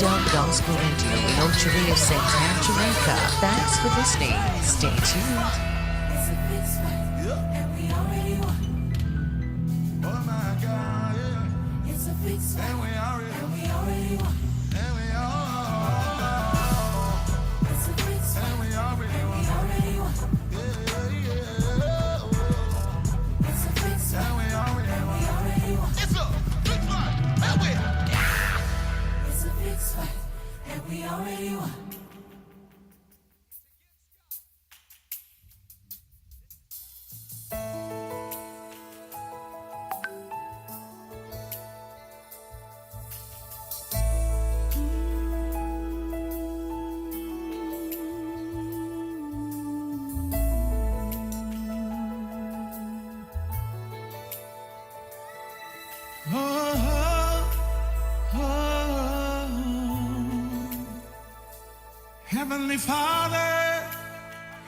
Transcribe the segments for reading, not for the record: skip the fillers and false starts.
Out Gospel Radio in Ocho Rios, Santana, Jamaica. Thanks for listening. Stay tuned. It's a big fight, and we already won. Oh my God, yeah. It's a big fight, and we already won. And we all. It's a big fight, and we already won. It's a big fight, and we already won. It's a big fight, and we. It's a big fight, and we already won. Heavenly Father,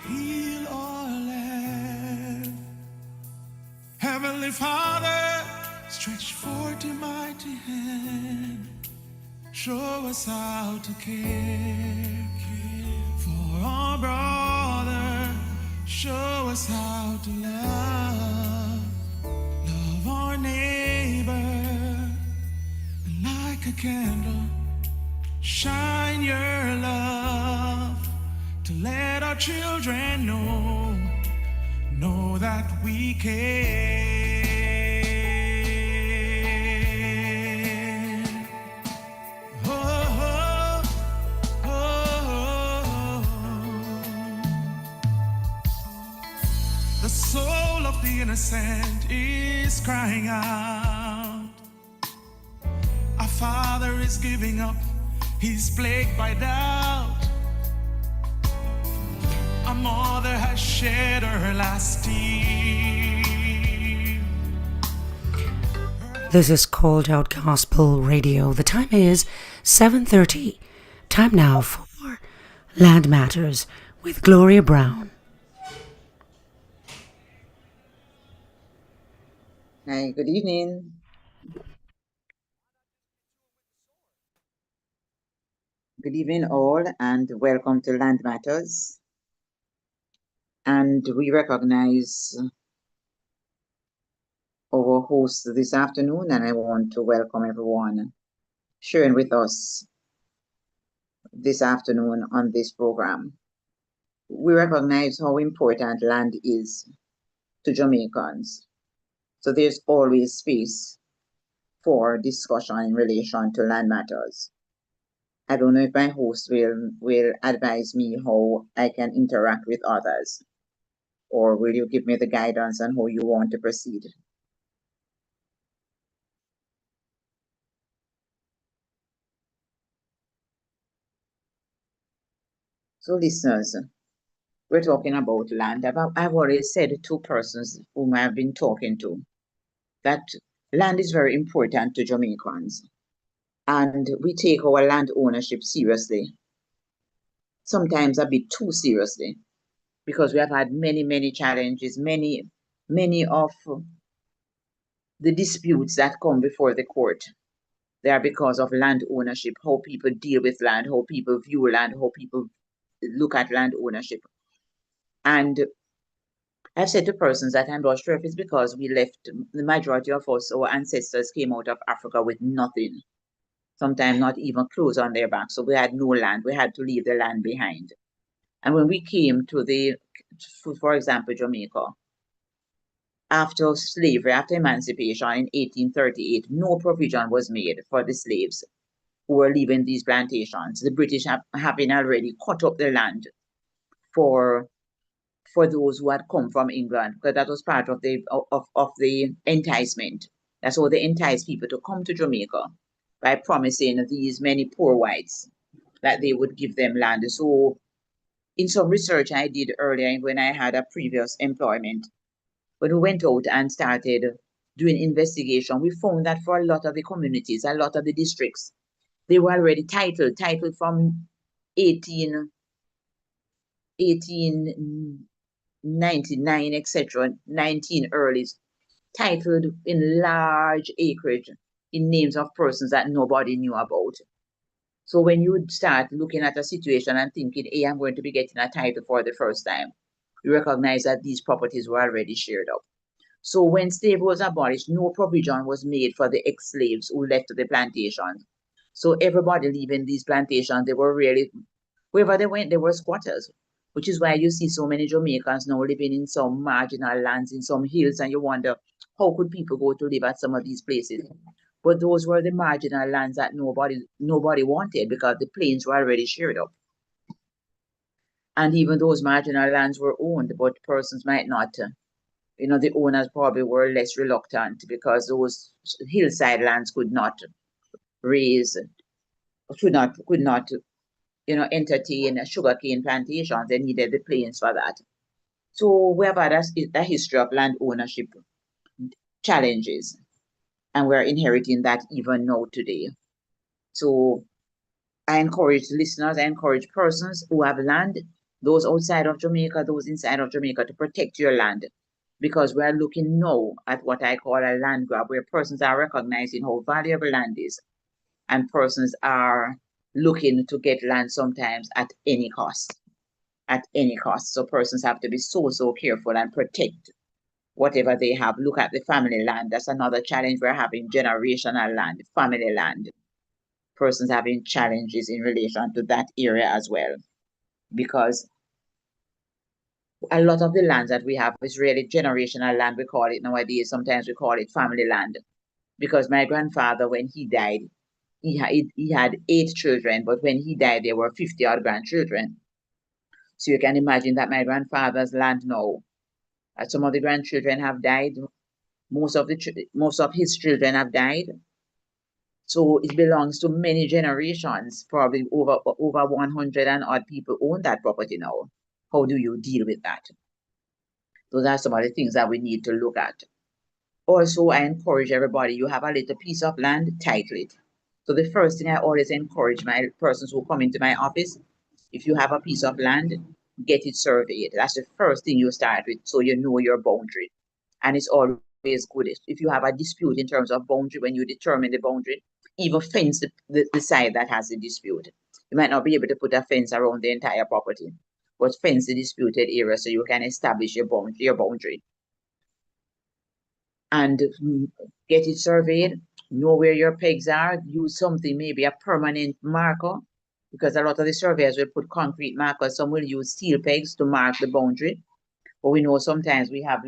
heal our land. Heavenly Father, stretch forth your mighty hand. Show us how to care for our brother. Show us how to love our neighbor. And like a candle, shine your love to let our children know that we care. Oh, oh, oh, oh. The soul of the innocent is crying out. Our Father is giving up. He's plagued by doubt. A mother has shed her last tear. This is Called Out Gospel Radio. The time is 7:30. Time now for Land Matters with Gloria Brown. Hi, good evening. Good evening all, and welcome to Land Matters. And we recognize our host this afternoon, and I want to welcome everyone sharing with us this afternoon on this program. We recognize how important land is to Jamaicans. So there's always space for discussion in relation to land matters. I don't know if my host will advise me how I can interact with others, or will you give me the guidance on how you want to proceed? So listeners, we're talking about land. I've already said to persons whom I've been talking to that land is very important to Jamaicans, and we take our land ownership seriously, sometimes a bit too seriously, because we have had many challenges, many of the disputes that come before the court. They are because of land ownership, how people deal with land, how people view land, how people look at land ownership. And I've said to persons that I'm not sure if it's because we left, the majority of us, our ancestors came out of Africa with nothing, sometimes not even clothes on their back. So we had no land, we had to leave the land behind. And when we came to for example, Jamaica, after slavery, after emancipation in 1838, no provision was made for the slaves who were leaving these plantations. The British having already cut up the land for those who had come from England, because that was part of the enticement. That's how they enticed people to come to Jamaica, by promising these many poor whites that they would give them land. So in some research I did earlier when I had a previous employment, when we went out and started doing investigation, we found that for a lot of the communities, a lot of the districts, they were already titled from 1899, etc., 19 early, titled in large acreage in names of persons that nobody knew about. So when you start looking at a situation and thinking, hey, I'm going to be getting a title for the first time, you recognize that these properties were already shared up. So when slavery was abolished, no provision was made for the ex-slaves who left the plantations. So everybody leaving these plantations, they were really, wherever they went, they were squatters, which is why you see so many Jamaicans now living in some marginal lands, in some hills, and you wonder, how could people go to live at some of these places? But those were the marginal lands that nobody wanted because the plains were already shared up. And even those marginal lands were owned, but persons might not. The owners probably were less reluctant because those hillside lands could not raise, could not, entertain sugarcane plantations. They needed the plains for that. So we have had a history of land ownership challenges, and we're inheriting that even now today. So I encourage listeners, I encourage persons who have land, those outside of Jamaica, those inside of Jamaica, to protect your land. Because we're looking now at what I call a land grab, where persons are recognizing how valuable land is, and persons are looking to get land sometimes at any cost. At any cost. So persons have to be so careful and protect whatever they have. Look at the family land. That's another challenge we're having, generational land, family land. Persons having challenges in relation to that area as well. Because a lot of the lands that we have is really generational land, we call it nowadays. Sometimes we call it family land. Because my grandfather, when he died, he had 8 children, but when he died, there were 50 odd grandchildren. So you can imagine that my grandfather's land now, some of the grandchildren have died, most of his children have died. So it belongs to many generations, probably over 100 and odd people own that property now. How do you deal with that? Those are some of the things that we need to look at. Also, I encourage everybody, you have a little piece of land, title it. So the first thing I always encourage my persons who come into my office, if you have a piece of land, get it surveyed. That's the first thing you start with, so you know your boundary. And it's always good if you have a dispute in terms of boundary, when you determine the boundary, even fence the side that has the dispute. You might not be able to put a fence around the entire property, but fence the disputed area so you can establish your boundary. And get it surveyed, know where your pegs are, use something, maybe a permanent marker, because a lot of the surveyors will put concrete markers, some will use steel pegs to mark the boundary. But we know sometimes we have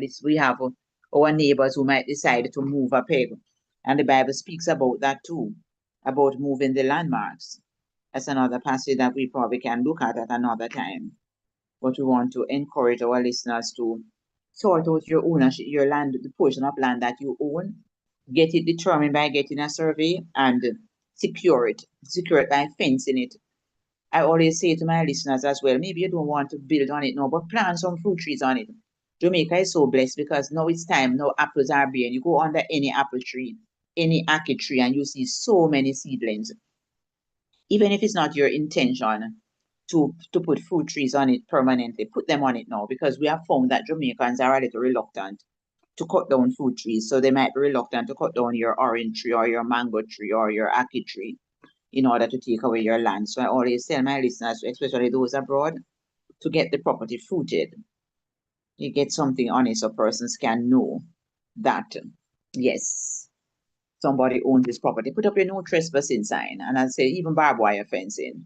our neighbors who might decide to move a peg. And the Bible speaks about that too, about moving the landmarks. That's another passage that we probably can look at another time. But we want to encourage our listeners to sort out your ownership, your land, the portion of land that you own. Get it determined by getting a survey and secure it. Secure it by fencing it. I always say to my listeners as well, maybe you don't want to build on it now, but plant some fruit trees on it. Jamaica is so blessed because now it's time, now apples are bearing. You go under any apple tree, any ackee tree, and you see so many seedlings. Even if it's not your intention to put fruit trees on it permanently, put them on it now, because we have found that Jamaicans are a little reluctant to cut down fruit trees. So they might be reluctant to cut down your orange tree or your mango tree or your ackee tree in order to take away your land. So I always tell my listeners, especially those abroad, to get the property fruited. You get something on it so persons can know that, yes, somebody owns this property. Put up your no trespassing sign, and I'll say even barbed wire fencing,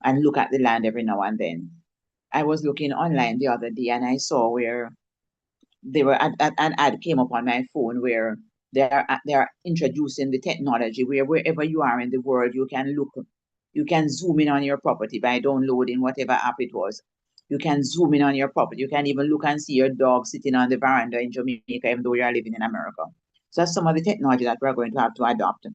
and look at the land every now and then. I was looking online the other day and I saw where an ad came up on my phone where they are introducing the technology where wherever you are in the world you can zoom in on your property by downloading whatever app it was. You can zoom in on your property. You can even look and see your dog sitting on the veranda in Jamaica, even though you are living in America. So that's some of the technology that we're going to have to adopt,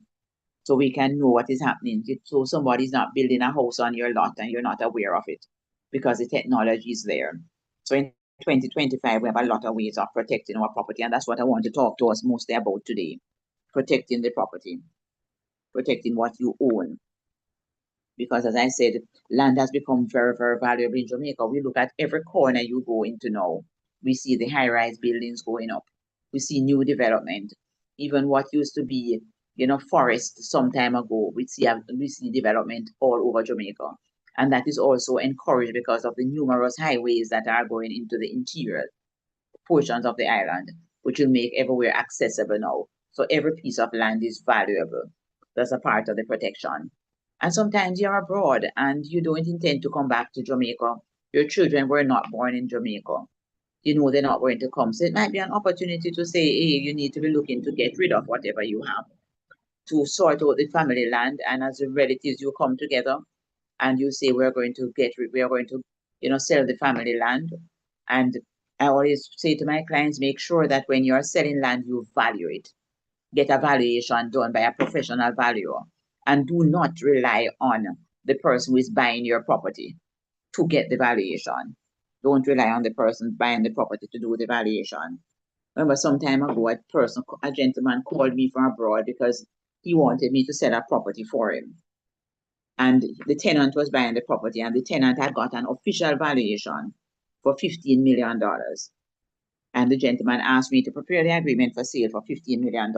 so we can know what is happening. So somebody's not building a house on your lot and you're not aware of it because the technology is there. So in 2025, we have a lot of ways of protecting our property, and that's what I want to talk to us mostly about today. Protecting the property, protecting what you own. Because as I said, land has become very valuable in Jamaica. We look at every corner you go into now. We see the high-rise buildings going up. We see new development. Even what used to be, forest some time ago. We see development all over Jamaica. And that is also encouraged because of the numerous highways that are going into the interior portions of the island, which will make everywhere accessible now. So every piece of land is valuable. That's a part of the protection. And sometimes you're abroad and you don't intend to come back to Jamaica. Your children were not born in Jamaica. They're not going to come. So it might be an opportunity to say, hey, you need to be looking to get rid of whatever you have, to sort out the family land. And as the relatives, you come together and you say, we are going to, sell the family land. And I always say to my clients, make sure that when you're selling land, you value it. Get a valuation done by a professional valuer. And do not rely on the person who is buying your property to get the valuation. Don't rely on the person buying the property to do the valuation. Remember, some time ago, a gentleman called me from abroad because he wanted me to sell a property for him. And the tenant was buying the property, and the tenant had got an official valuation for $15 million. And the gentleman asked me to prepare the agreement for sale for $15 million.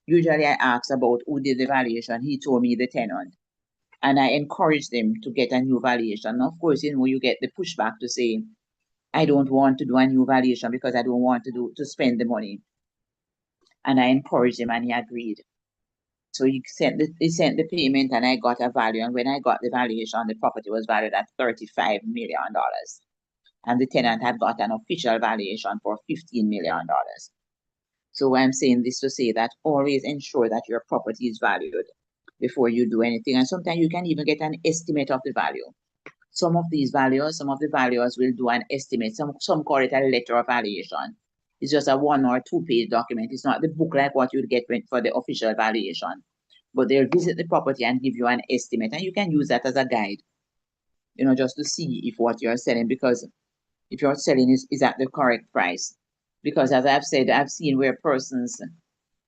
Usually I asked about who did the valuation. He told me the tenant. And I encouraged them to get a new valuation. Of course, you get the pushback to say, I don't want to do a new valuation because I don't want to spend the money. And I encouraged him and he agreed. So he sent the payment and I got a value. And when I got the valuation, the property was valued at $35 million. And the tenant had got an official valuation for $15 million. So I'm saying this to say that always ensure that your property is valued before you do anything. And sometimes you can even get an estimate of the value. Some of the valuers will do an estimate. Some call it a letter of valuation. It's just a 1 or 2 page document. It's not the book like what you'd get for the official valuation. But they'll visit the property and give you an estimate. And you can use that as a guide, just to see if what you're selling, because if you're selling is at the correct price. Because as I've said, I've seen where persons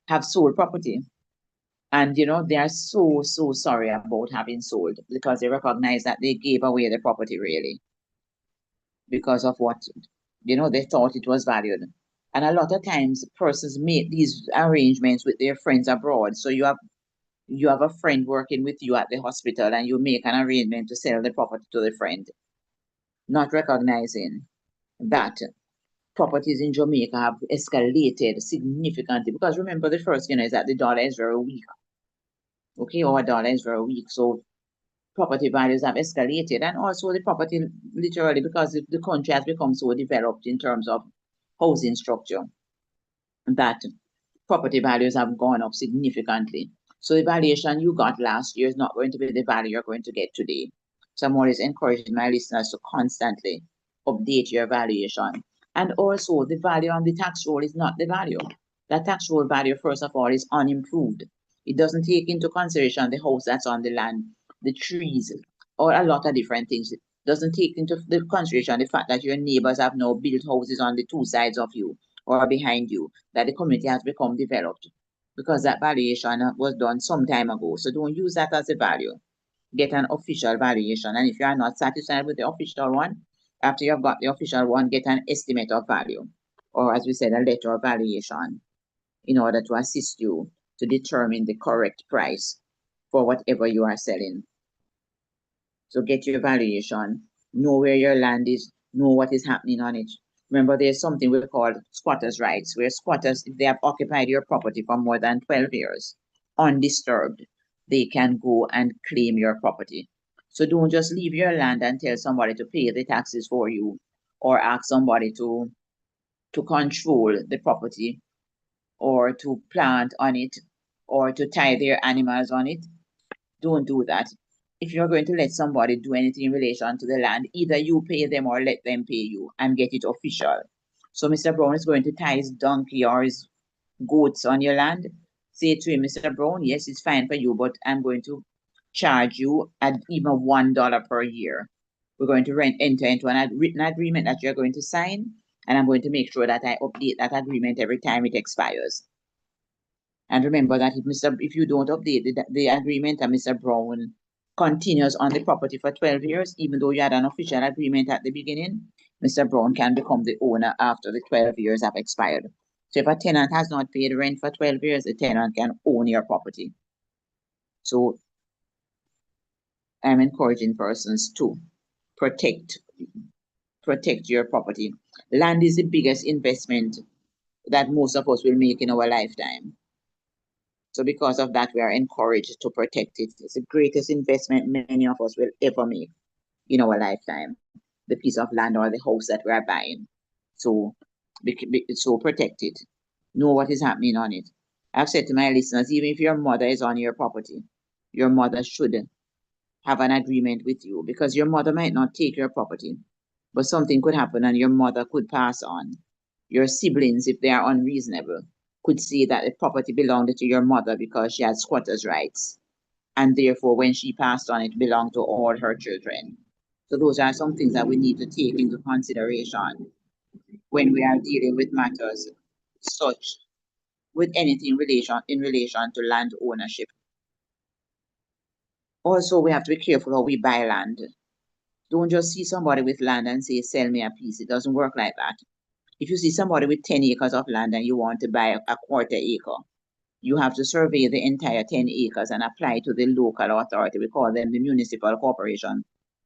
have sold property and they are so sorry about having sold because they recognize that they gave away the property really because of what they thought it was valued. And a lot of times persons make these arrangements with their friends abroad. So you have a friend working with you at the hospital and you make an arrangement to sell the property to the friend, not recognizing that properties in Jamaica have escalated significantly. Because remember, the first thing is that the dollar is very weak. Okay, our dollar is very weak. So property values have escalated. And also the property, literally, because the country has become so developed in terms of housing structure, that property values have gone up significantly. So the valuation you got last year is not going to be the value you're going to get today. So I'm always encouraging my listeners to constantly update your valuation. And also the value on the tax roll is not the value. The tax roll value, first of all, is unimproved. It doesn't take into consideration the house that's on the land, the trees, or a lot of different things. It doesn't take into the consideration the fact that your neighbors have now built houses on the 2 sides of you or behind you, that the community has become developed, because that valuation was done some time ago. So don't use that as a value. Get an official valuation. And if you are not satisfied with the official one, after you have got the official one, get an estimate of value, or as we said, a letter of valuation, in order to assist you to determine the correct price for whatever you are selling. So get your valuation, know where your land is, know what is happening on it. Remember, there's something we call squatters' rights, where squatters, if they have occupied your property for more than 12 years, undisturbed, they can go and claim your property. So don't just leave your land and tell somebody to pay the taxes for you, or ask somebody to control the property, or to plant on it, or to tie their animals on it. Don't do that. If you're going to let somebody do anything in relation to the land, either you pay them or let them pay you and get it official. So Mr. Brown is going to tie his donkey or his goats on your land. Say to him, Mr. Brown, yes, it's fine for you, but I'm going to charge you at even $1 per year. We're going to enter into a written agreement that you're going to sign, and I'm going to make sure that I update that agreement every time it expires. And remember that if you don't update the agreement and Mr. Brown continues on the property for 12 years, even though you had an official agreement at the beginning, Mr. Brown can become the owner after the 12 years have expired. So if a tenant has not paid rent for 12 years, the tenant can own your property. So I'm encouraging persons to protect protect your property. Land is the biggest investment that most of us will make in our lifetime. So because of that, we are encouraged to protect it. It's the greatest investment many of us will ever make in our lifetime, the piece of land or the house that we are buying. So, so protect it. Know what is happening on it. I've said to my listeners, even if your mother is on your property, your mother should have an agreement with you, because your mother might not take your property, but something could happen and your mother could pass on. Your siblings, if they are unreasonable, could say that the property belonged to your mother because she had squatters' rights, and therefore when she passed on, it belonged to all her children. So those are some things that we need to take into consideration when we are dealing with matters such, with anything in relation to land ownership. Also, we have to be careful how we buy land. Don't just see somebody with land and say, sell me a piece. It doesn't work like that. If you see somebody with 10 acres of land and you want to buy a quarter acre, you have to survey the entire 10 acres and apply to the local authority. We call them the municipal corporation.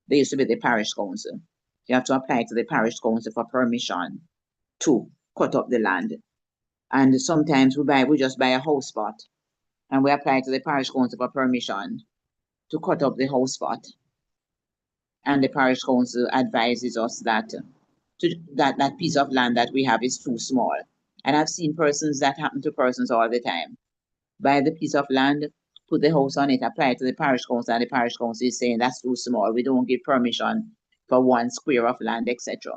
They used to be the parish council. You have to apply to the parish council for permission to cut up the land. And sometimes we just buy a house spot and we apply to the parish council for permission to cut up the house spot. And the parish council advises us that that piece of land that we have is too small. And I've seen persons, that happen to persons all the time. Buy the piece of land, put the house on it, apply to the parish council, and the parish council is saying that's too small. We don't give permission for 1 square of land, etc.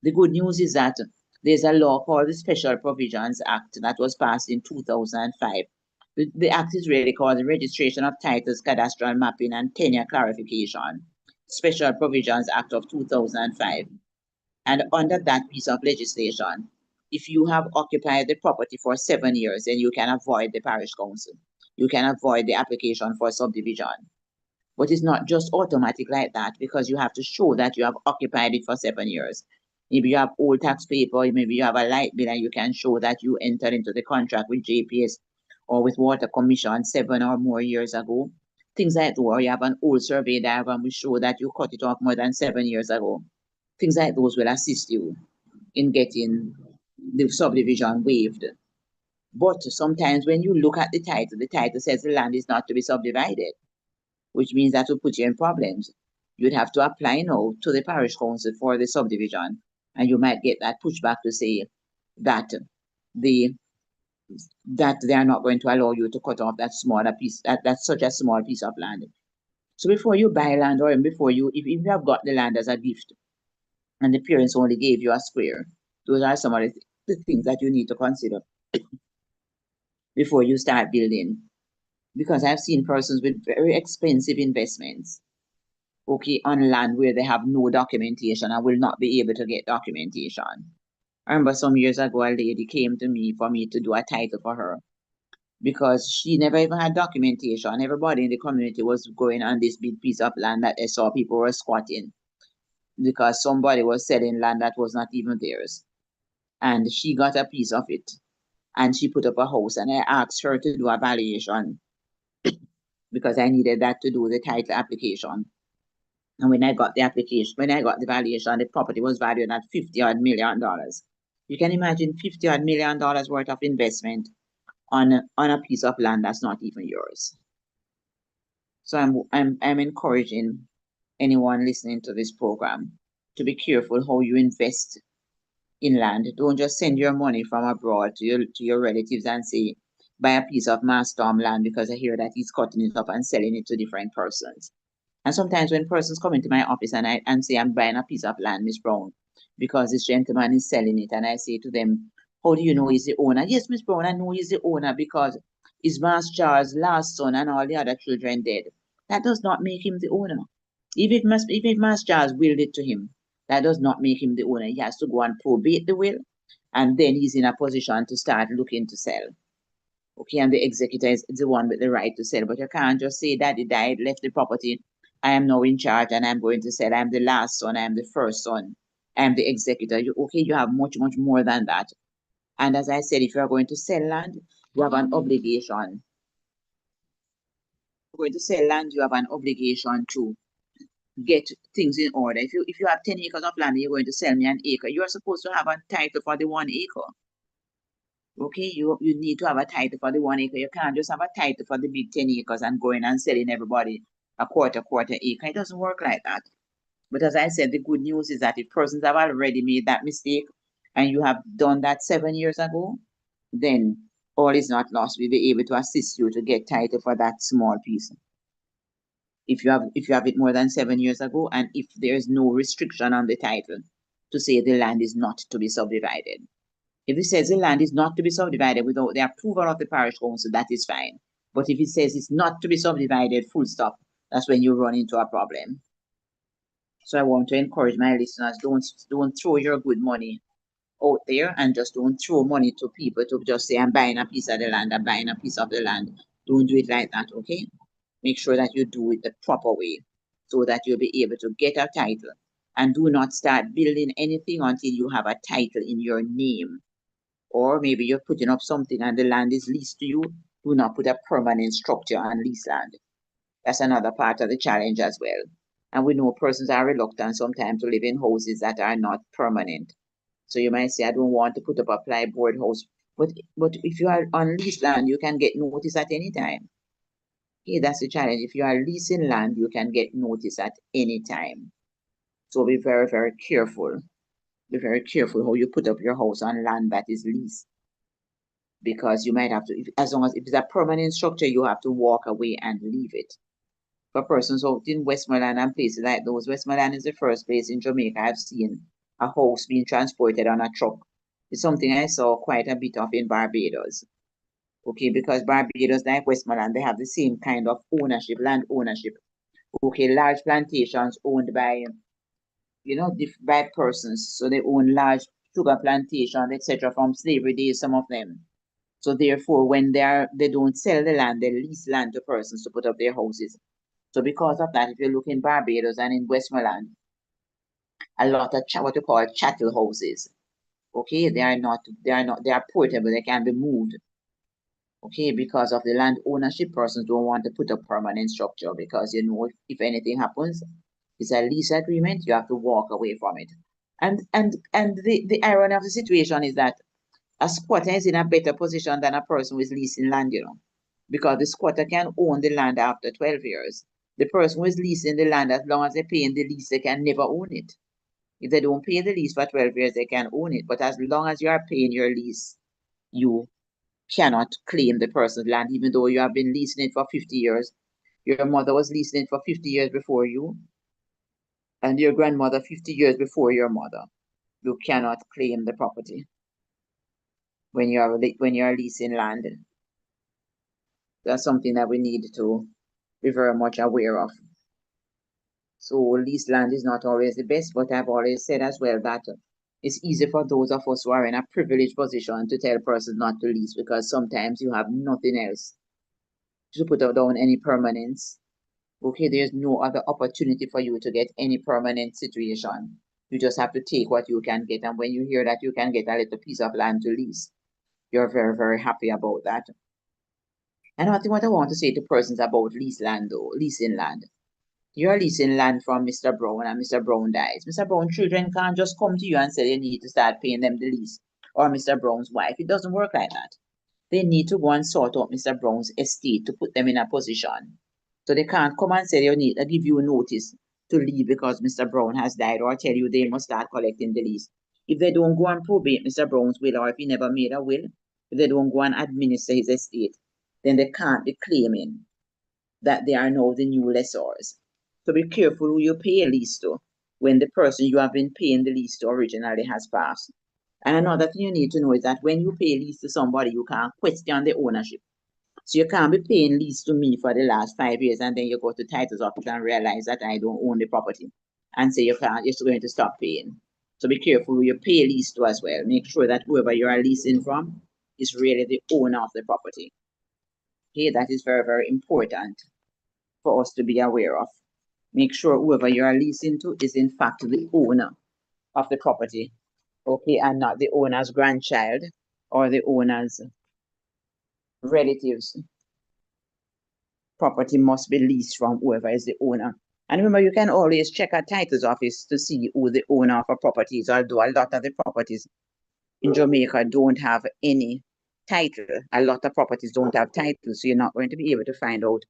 The good news is that there's a law called the Special Provisions Act that was passed in 2005. The act is really called the Registration of Titles, Cadastral Mapping, and Tenure Clarification. Special Provisions Act of 2005. And under that piece of legislation, if you have occupied the property for 7 years, then you can avoid the parish council. You can avoid the application for subdivision. But it's not just automatic like that, because you have to show that you have occupied it for 7 years. Maybe you have old tax paper, maybe you have a light bill, and you can show that you entered into the contract with JPS or with Water Commission 7 or more years ago. Things like that, or you have an old survey diagram which show that you cut it off more than 7 years ago. Things like those will assist you in getting the subdivision waived. But sometimes when you look at the title says the land is not to be subdivided, which means that will put you in problems. You'd have to apply now to the parish council for the subdivision, and you might get that pushback to say that they are not going to allow you to cut off that smaller piece, that's such a small piece of land. So before you buy land, or before if you have got the land as a gift and the parents only gave you a square, those are some of the things that you need to consider before you start building. Because I've seen persons with very expensive investments, okay, on land where they have no documentation and will not be able to get documentation. I remember some years ago, a lady came to me for me to do a title for her because she never even had documentation. Everybody in the community was going on this big piece of land that they saw people were squatting because somebody was selling land that was not even theirs. And she got a piece of it and she put up a house, and I asked her to do a valuation because I needed that to do the title application. And when I got the valuation, the property was valued at $50 million. You can imagine $50 million worth of investment on a piece of land that's not even yours. So I'm encouraging anyone listening to this program to be careful how you invest in land. Don't just send your money from abroad to your relatives and say, buy a piece of Marstorm land because I hear that he's cutting it up and selling it to different persons. And sometimes when persons come into my office and say, I'm buying a piece of land, Miss Brown, because this gentleman is selling it, and I say to them, how do you know he's the owner? Yes, Miss Brown, I know he's the owner because his Master Charles' last son and all the other children dead. That does not make him the owner. If Master Charles willed it to him, that does not make him the owner. He has to go and probate the will, and then he's in a position to start looking to sell. Okay, and the executor is the one with the right to sell, but you can't just say daddy died, left the property, I am now in charge and I'm going to sell. I'm the last son, I'm the first son, I'm the executor. You have much, much more than that. And as I said, if you are going to sell land, you have an obligation. If you're going to sell land, you have an obligation to get things in order. If you have 10 acres of land and you're going to sell me an acre, you are supposed to have a title for the 1 acre. Okay, you need to have a title for the 1 acre. You can't just have a title for the big 10 acres and going and selling everybody a quarter acre. It doesn't work like that. But as I said, the good news is that if persons have already made that mistake and you have done that 7 years ago, then all is not lost. We'll be able to assist you to get title for that small piece. If you have it more than 7 years ago, and if there is no restriction on the title to say the land is not to be subdivided. If it says the land is not to be subdivided without the approval of the parish council, that is fine. But if it says it's not to be subdivided, full stop, that's when you run into a problem. So I want to encourage my listeners, don't throw your good money out there, and just don't throw money to people to just say, I'm buying a piece of the land, I'm buying a piece of the land. Don't do it like that, okay? Make sure that you do it the proper way so that you'll be able to get a title. And do not start building anything until you have a title in your name. Or maybe you're putting up something and the land is leased to you. Do not put a permanent structure on lease land. That's another part of the challenge as well. And we know persons are reluctant sometimes to live in houses that are not permanent. So you might say, I don't want to put up a plyboard house. But if you are on leased land, you can get notice at any time. Okay, that's the challenge. If you are leasing land, you can get notice at any time. So be very, very careful. Be very careful how you put up your house on land that is leased. Because you might have to, as long as if it's a permanent structure, you have to walk away and leave it. For persons out in Westmoreland and places like those, Westmoreland is the first place in Jamaica I've seen a house being transported on a truck. It's something I saw quite a bit of in Barbados. Okay, because Barbados, like Westmoreland, they have the same kind of ownership, land ownership. Okay, large plantations owned by, by persons. So they own large sugar plantations, etc., from slavery days, some of them. So therefore, when they don't sell the land, they lease land to persons to put up their houses. So because of that, if you look in Barbados and in Westmoreland, a lot of what you call chattel houses. Okay, they are portable, they can be moved. Okay, because of the land ownership, persons don't want to put up permanent structure because if anything happens, it's a lease agreement, you have to walk away from it. And the irony of the situation is that a squatter is in a better position than a person who is leasing land, because the squatter can own the land after 12 years. The person who is leasing the land, as long as they're paying the lease, they can never own it. If they don't pay the lease for 12 years, they can own it. But as long as you are paying your lease, you cannot claim the person's land, even though you have been leasing it for 50 years. Your mother was leasing it for 50 years before you, and your grandmother 50 years before your mother. You cannot claim the property when you are leasing land. That's something that we need to be very much aware of. So leased land is not always the best, but I've always said as well that it's easy for those of us who are in a privileged position to tell persons not to lease, because sometimes you have nothing else to put down any permanence. Okay, there's no other opportunity for you to get any permanent situation. You just have to take what you can get, and when you hear that you can get a little piece of land to lease, you're very, very happy about that. And I think what I want to say to persons about leasing land. You're leasing land from Mr. Brown and Mr. Brown dies. Mr. Brown's children can't just come to you and say they need to start paying them the lease, or Mr. Brown's wife. It doesn't work like that. They need to go and sort out Mr. Brown's estate to put them in a position. So they can't come and say they need to give you a notice to leave because Mr. Brown has died, or tell you they must start collecting the lease. If they don't go and probate Mr. Brown's will, or if he never made a will, if they don't go and administer his estate, then they can't be claiming that they are now the new lessors. So be careful who you pay a lease to when the person you have been paying the lease to originally has passed. And another thing you need to know is that when you pay lease to somebody, you can't question the ownership. So you can't be paying lease to me for the last 5 years and then you go to titles office and realize that I don't own the property and say you're going to stop paying. So be careful who you pay lease to as well. Make sure that whoever you are leasing from is really the owner of the property. Okay, that is very, very important for us to be aware of. Make sure whoever you are leasing to is in fact the owner of the property, okay, and not the owner's grandchild or the owner's relatives' property must be leased from whoever is the owner. And remember, you can always check a titles office to see who the owner of a property is, although a lot of the properties in Jamaica don't have any title. A lot of properties don't have titles, so you're not going to be able to find out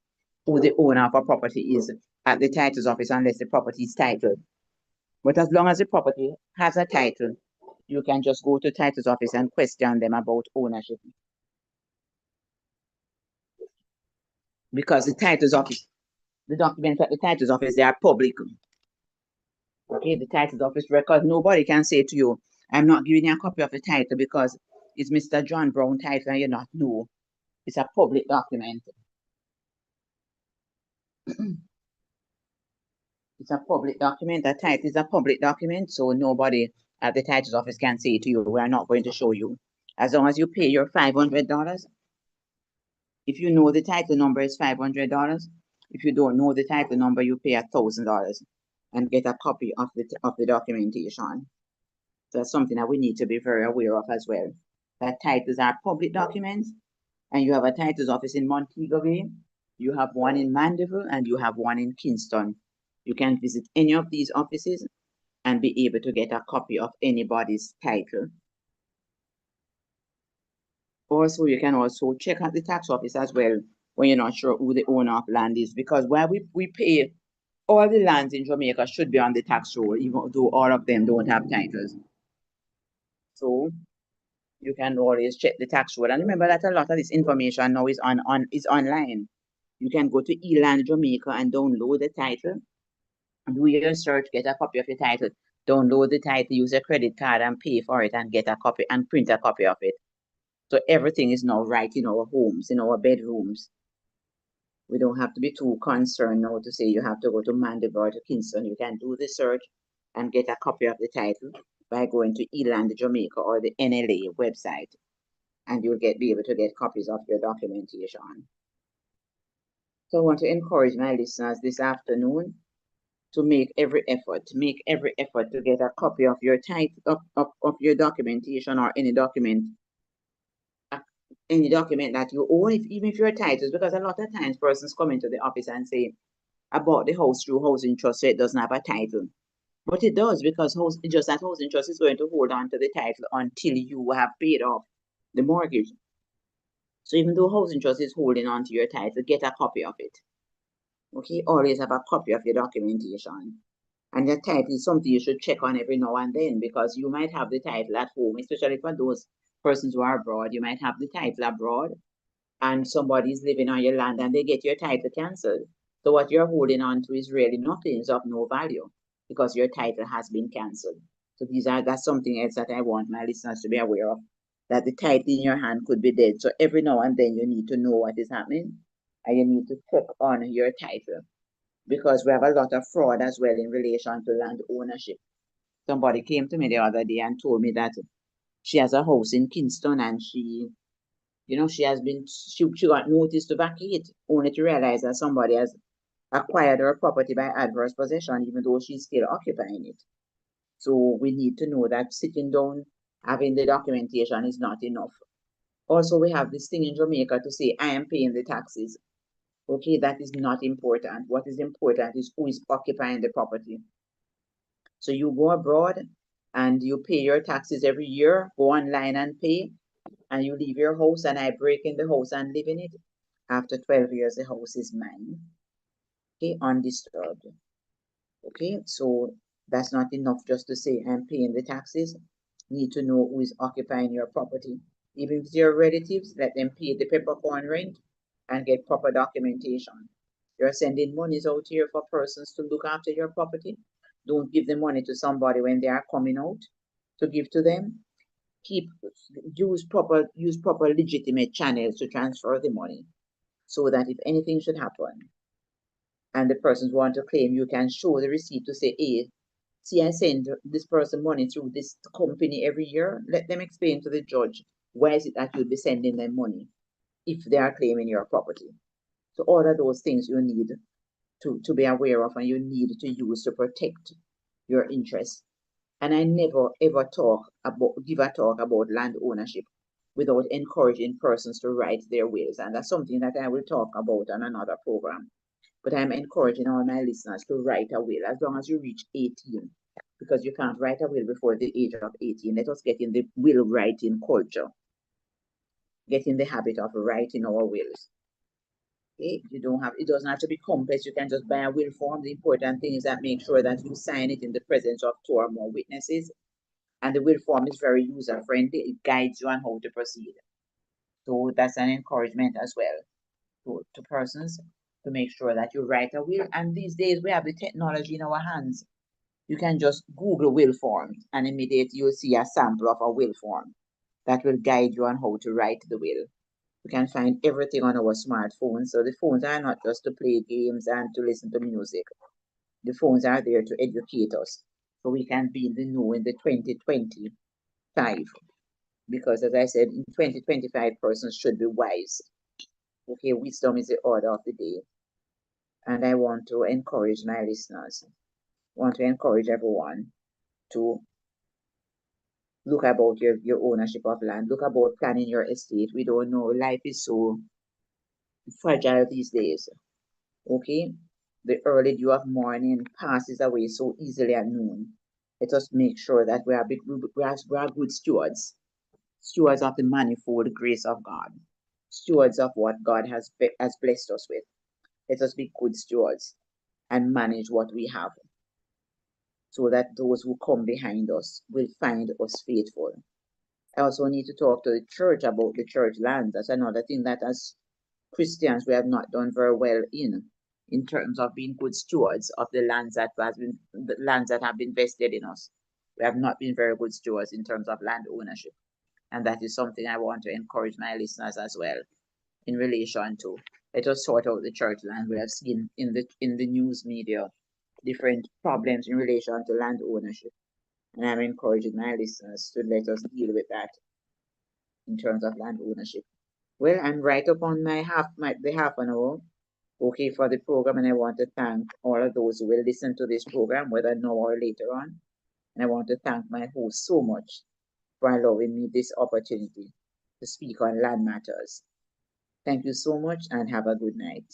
who the owner of a property is at the titles office unless the property is titled. But as long as the property has a title, you can just go to titles office and question them about ownership. Because the titles office, the documents at the titles office, they are public. Okay, the titles office record, nobody can say to you, I'm not giving you a copy of the title because it's Mr. John Brown title and you not know. It's a public document. It's a public document. A title is a public document, so nobody at the titles office can say to you, we are not going to show you. As long as you pay your $500, if you know the title number is $500, if you don't know the title number, you pay $1,000 and get a copy of the documentation. So that's something that we need to be very aware of as well. That titles are public documents, and you have a titles office in Montego Bay, you have one in Mandeville, and you have one in Kingston. You can visit any of these offices and be able to get a copy of anybody's title. Also, you can also check at the tax office as well when you're not sure who the owner of land is, because while we pay, all the lands in Jamaica should be on the tax roll, even though all of them don't have titles. So you can always check the tax roll. And remember that a lot of this information now is online. You can go to eLand Jamaica and download the title. Do your search, get a copy of the title, download the title, use a credit card and pay for it and get a copy and print a copy of it. So everything is now right in our homes, in our bedrooms. We don't have to be too concerned now to say you have to go to Mandeville or to Kingston. You can do the search and get a copy of the title by going to eLand Jamaica or the NLA website, and you'll be able to get copies of your documentation. So I want to encourage my listeners this afternoon to make every effort to get a copy of your title of your documentation or any document that you own, even if your titles, because a lot of times persons come into the office and say, I bought the house through housing trust, so it doesn't have a title. But it does, because just that housing trust is going to hold on to the title until you have paid off the mortgage. So even though housing trust is holding on to your title, get a copy of it. Okay, always have a copy of your documentation. And the title is something you should check on every now and then, because you might have the title at home, especially for those persons who are abroad. You might have the title abroad and somebody is living on your land and they get your title cancelled. So what you're holding on to is really nothing, it's of no value because your title has been cancelled. So that's something else that I want my listeners to be aware of, that the title in your hand could be dead. So every now and then you need to know what is happening and you need to check on your title, because we have a lot of fraud as well in relation to land ownership. Somebody came to me the other day and told me that she has a house in Kingston and she got notice to vacate, only to realize that somebody has acquired her property by adverse possession, even though she's still occupying it. So we need to know that sitting down, having the documentation is not enough. Also, we have this thing in Jamaica to say, I am paying the taxes. Okay, that is not important. What is important is who is occupying the property. So you go abroad and you pay your taxes every year, go online and pay, and you leave your house and I break in the house and live in it. After 12 years, the house is mine. Okay, undisturbed. Okay, so that's not enough just to say I'm paying the taxes. You need to know who is occupying your property. Even if it's your relatives, let them pay the peppercorn rent and get proper documentation. You're sending monies out here for persons to look after your property. Don't give the money to somebody when they are coming out to give to them. Use proper legitimate channels to transfer the money, so that if anything should happen and the persons want to claim, you can show the receipt to say, hey, see, I send this person money through this company every year. Let them explain to the judge why is it that you'll be sending them money if they are claiming your property. So all of those things you need to be aware of and you need to use to protect your interests. And I never ever give a talk about land ownership without encouraging persons to write their wills. And that's something that I will talk about on another program. But I'm encouraging all my listeners to write a will as long as you reach 18, because you can't write a will before the age of 18. Let us get in the will writing culture, get in the habit of writing our wills. Okay? It doesn't have to be complex. You can just buy a will form. The important thing is that make sure that you sign it in the presence of two or more witnesses. And the will form is very user friendly. It guides you on how to proceed. So that's an encouragement as well to persons to make sure that you write a will. And these days we have the technology in our hands. You can just Google will forms and immediately you'll see a sample of a will form that will guide you on how to write the will. You can find everything on our smartphones. So the phones are not just to play games and to listen to music. The phones are there to educate us so we can be in the know in the 2025. Because as I said, in 2025, persons should be wise. Okay, wisdom is the order of the day. And I want to encourage my listeners, want to encourage everyone to look about your ownership of land, look about planning your estate. We don't know, life is so fragile these days. Okay, the early dew of morning passes away so easily at noon. Let us make sure that we are good stewards, stewards of the manifold grace of God, stewards of what God has blessed us with. Let us be good stewards and manage what we have so that those who come behind us will find us faithful. I also need to talk to the church about the church lands. That's another thing that as Christians we have not done very well in terms of being good stewards of the lands that have been vested in us. We have not been very good stewards in terms of land ownership. And that is something I want to encourage my listeners as well in relation to. Let us sort out the church land. We have seen in the news media different problems in relation to land ownership. And I'm encouraging my listeners to let us deal with that in terms of land ownership. Well, I'm right up on the half an hour, okay, for the program, and I want to thank all of those who will listen to this program, whether now or later on. And I want to thank my host so much for allowing me this opportunity to speak on land matters. Thank you so much and have a good night.